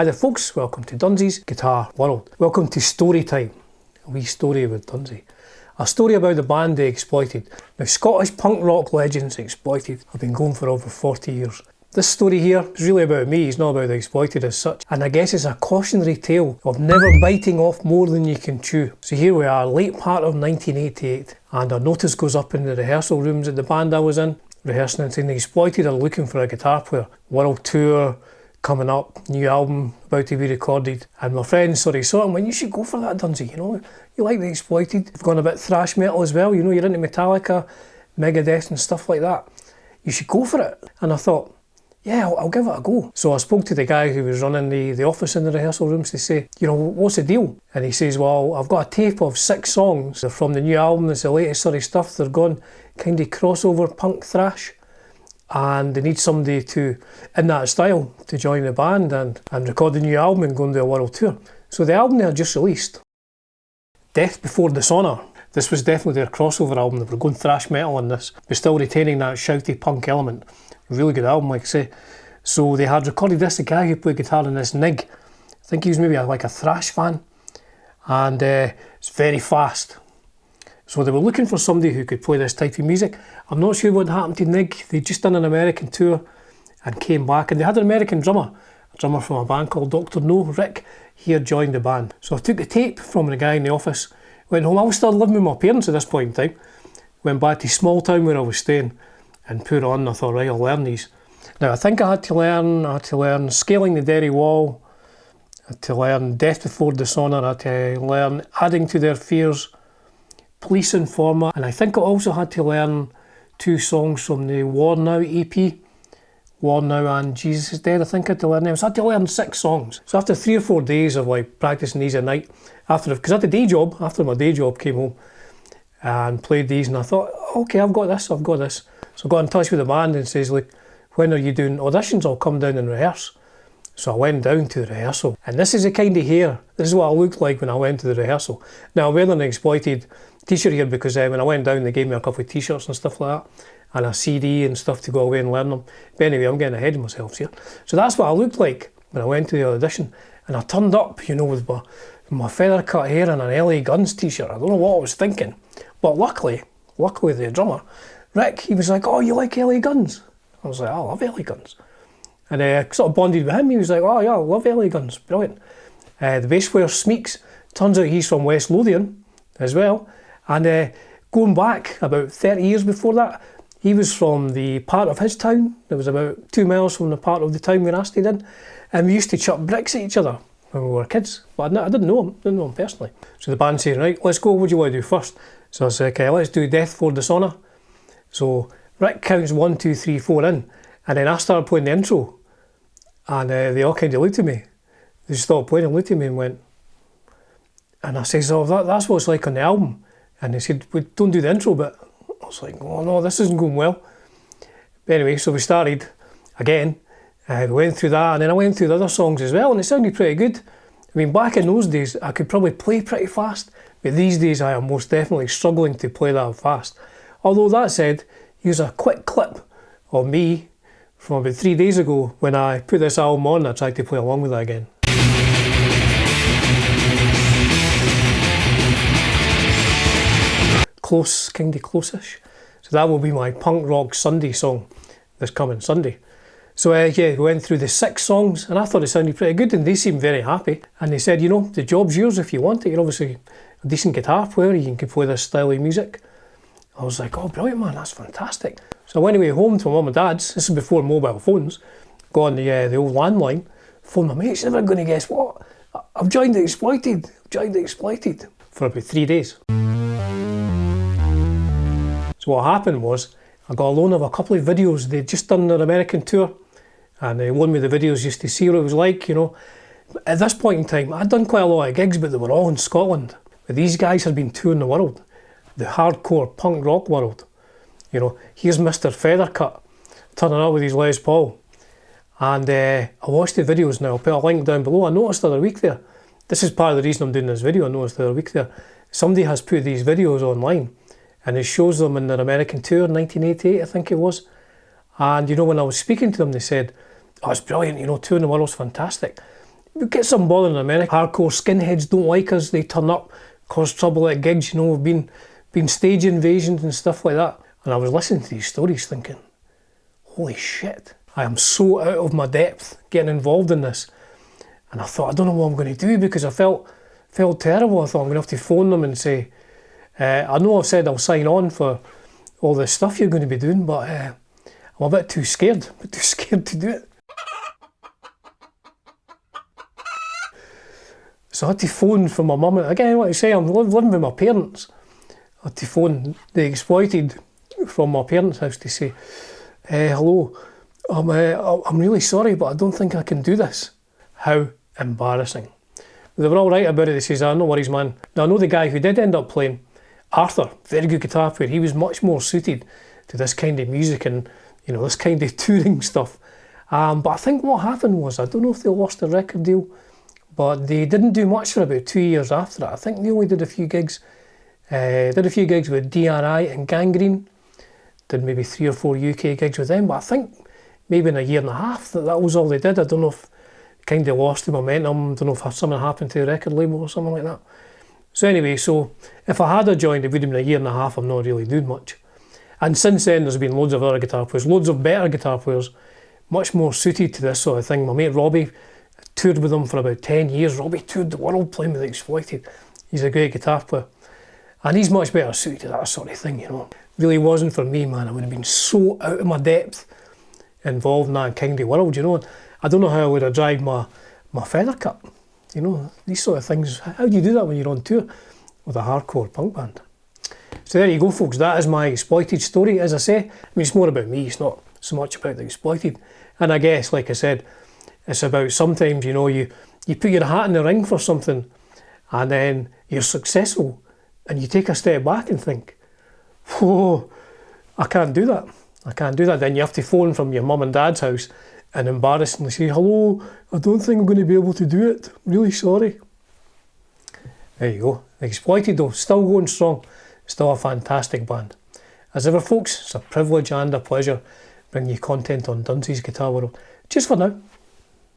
Hi there folks, welcome to Dunsy's Guitar World. Welcome to Story Time, a wee story with Dunsy. A story about the band The Exploited. Now, Scottish punk rock legends Exploited have been going for over 40 years. This story here is really about me, it's not about The Exploited as such. And I guess it's a cautionary tale of never biting off more than you can chew. So here we are, late part of 1988, and a notice goes up in the rehearsal rooms at the band I was in, rehearsing and saying The Exploited are looking for a guitar player. World tour coming up, new album about to be recorded, and my friend saw it and went, you should go for that, Dunsy, you know, you like The Exploited, you've gone a bit thrash metal as well, you know, you're into Metallica, Megadeth and stuff like that, you should go for it. And I thought, yeah, I'll give it a go. So I spoke to the guy who was running the office in the rehearsal rooms to say, you know, what's the deal? And he says, well, I've got a tape of 6 songs, they're from the new album, it's the latest sort of stuff, they're gone kind of crossover punk thrash, and they need somebody to, in that style, to join the band and record the new album and go and do a world tour. So the album they had just released, Death Before Dishonour, this was definitely their crossover album. They were going thrash metal on this, but still retaining that shouty punk element. Really good album, like I say. So they had recorded this, the guy who played guitar in this, Nig, I think he was maybe like a thrash fan, and it's very fast. So they were looking for somebody who could play this type of music. I'm not sure what happened to Nig. They'd just done an American tour and came back, and they had an American drummer, a drummer from a band called Dr. No, Rick. He had joined the band. So I took the tape from the guy in the office, went home. I was still living with my parents at this point in time. Went back to small town where I was staying and put it on. I thought, right, I'll learn these. Now I think I had to learn Scaling the Derry Wall, I had to learn Death Before Dishonour, I had to learn Adding to Their Fears, Police Informer, and I think I also had to learn 2 songs from the War Now EP, War Now and Jesus Is Dead. I think I had to learn them. So I had to learn 6 songs. So after 3 or 4 days of like practicing these at night, because I had a day job, after my day job came home and played these, and I thought, okay, I've got this. So I got in touch with the band and says, look, when are you doing auditions? I'll come down and rehearse. So I went down to the rehearsal, and this is the kind of hair, this is what I looked like when I went to the rehearsal. Now I'm wearing an Exploited t-shirt here because when I went down they gave me a couple of t-shirts and stuff like that, and a CD and stuff to go away and learn them. But anyway, I'm getting ahead of myself here. So that's what I looked like when I went to the audition, and I turned up, you know, with my feather cut hair and an LA Guns t-shirt. I don't know what I was thinking, but luckily the drummer, Rick, he was like, oh, you like LA Guns? I was like, I love LA Guns. And I sort of bonded with him. He was like, oh yeah, I love LA Guns, brilliant. The bass player, Smeeks, turns out he's from West Lothian as well. And going back about 30 years before that, he was from the part of his town that was about 2 miles from the part of the town where I stayed in. And we used to chuck bricks at each other when we were kids. But I didn't know him personally. So the band said, right, let's go, what do you want to do first? So I said, okay, let's do Death Before Dishonour. So Rick counts 1, 2, 3, 4 in, and then I started playing the intro. And they all kind of looked at me. They stopped playing and looked at me and went, and I said, oh, that's what it's like on the album. And they said, we don't do the intro bit. I was like, oh no, this isn't going well. But anyway, so we started again. We went through that, and then I went through the other songs as well, and it sounded pretty good. I mean, back in those days, I could probably play pretty fast, but these days I am most definitely struggling to play that fast. Although that said, here's a quick clip of me from about 3 days ago when I put this album on. I tried to play along with it again. Close, kinda close-ish. So that will be my punk rock Sunday song this coming Sunday. So yeah, we went through the 6 songs and I thought it sounded pretty good, and they seemed very happy. And they said, you know, the job's yours if you want it. You're obviously a decent guitar player, you can play this style of music. I was like, oh brilliant man, that's fantastic. So I went away home to my mum and dad's, this is before mobile phones, got on the old landline, phoned my mates, never going to guess what, I've joined The Exploited, for about 3 days. So what happened was, I got a loan of a couple of videos. They'd just done their American tour, and they loaned me the videos just to see what it was like, you know. At this point in time, I'd done quite a lot of gigs, but they were all in Scotland. But these guys had been touring the world, the hardcore punk rock world. You know, here's Mr. Feathercut turning up with his Les Paul. And I watched the videos now, I'll put a link down below. I noticed the other week there, this is part of the reason I'm doing this video, I noticed the other week there, somebody has put these videos online and it shows them in their American tour, 1988 I think it was. And you know, when I was speaking to them, they said, oh, it's brilliant, you know, touring the world's fantastic. we get some bother in America. Hardcore skinheads don't like us, they turn up, cause trouble at gigs, you know, we've been stage invasions and stuff like that. And I was listening to these stories thinking, holy shit, I am so out of my depth getting involved in this. And I thought, I don't know what I'm going to do, because I felt terrible. I thought I'm going to have to phone them and say, I know I've said I'll sign on for all this stuff you're going to be doing, but I'm a bit too scared to do it. So I had to phone for my mum. Again, like I say, I'm living with my parents. I had to phone the exploited from my parents' house to say, hello, I'm really sorry, but I don't think I can do this. How embarrassing. They were all right about it. They says, no worries, man. Now I know the guy who did end up playing, Arthur, very good guitar player. He was much more suited to this kind of music and, you know, this kind of touring stuff. But I think what happened was, I don't know if they lost the record deal, but they didn't do much for about 2 years after that. I think they only did a few gigs. Did a few gigs with DRI and Gangrene. Did maybe 3 or 4 UK gigs with them. But I think maybe in a year and a half that was all they did. I don't know if kind of lost the momentum. I don't know if something happened to the record label or something like that. So anyway, so if I had joined, it would have been a year and a half. I'm not really doing much. And since then, there's been loads of other guitar players, loads of better guitar players, much more suited to this sort of thing. My mate Robbie toured with them for about 10 years. Robbie toured the world playing with Exploited. He's a great guitar player. And he's much better suited to that sort of thing, you know. Really wasn't for me, man. I would have been so out of my depth involved in that kind of world, you know. I don't know how I would have dragged my feather cut, you know. These sort of things. How do you do that when you're on tour with a hardcore punk band? So there you go, folks. That is my Exploited story. As I say, I mean, it's more about me. It's not so much about the Exploited. And I guess, like I said, it's about sometimes, you know, you put your hat in the ring for something and then you're successful and you take a step back and think, whoa, I can't do that. I can't do that. Then you have to phone from your mum and dad's house and embarrassingly say, hello, I don't think I'm going to be able to do it. Really sorry. There you go. Exploited though, still going strong. Still a fantastic band. As ever, folks, it's a privilege and a pleasure bringing you content on Dunsy's Guitar World. Just for now.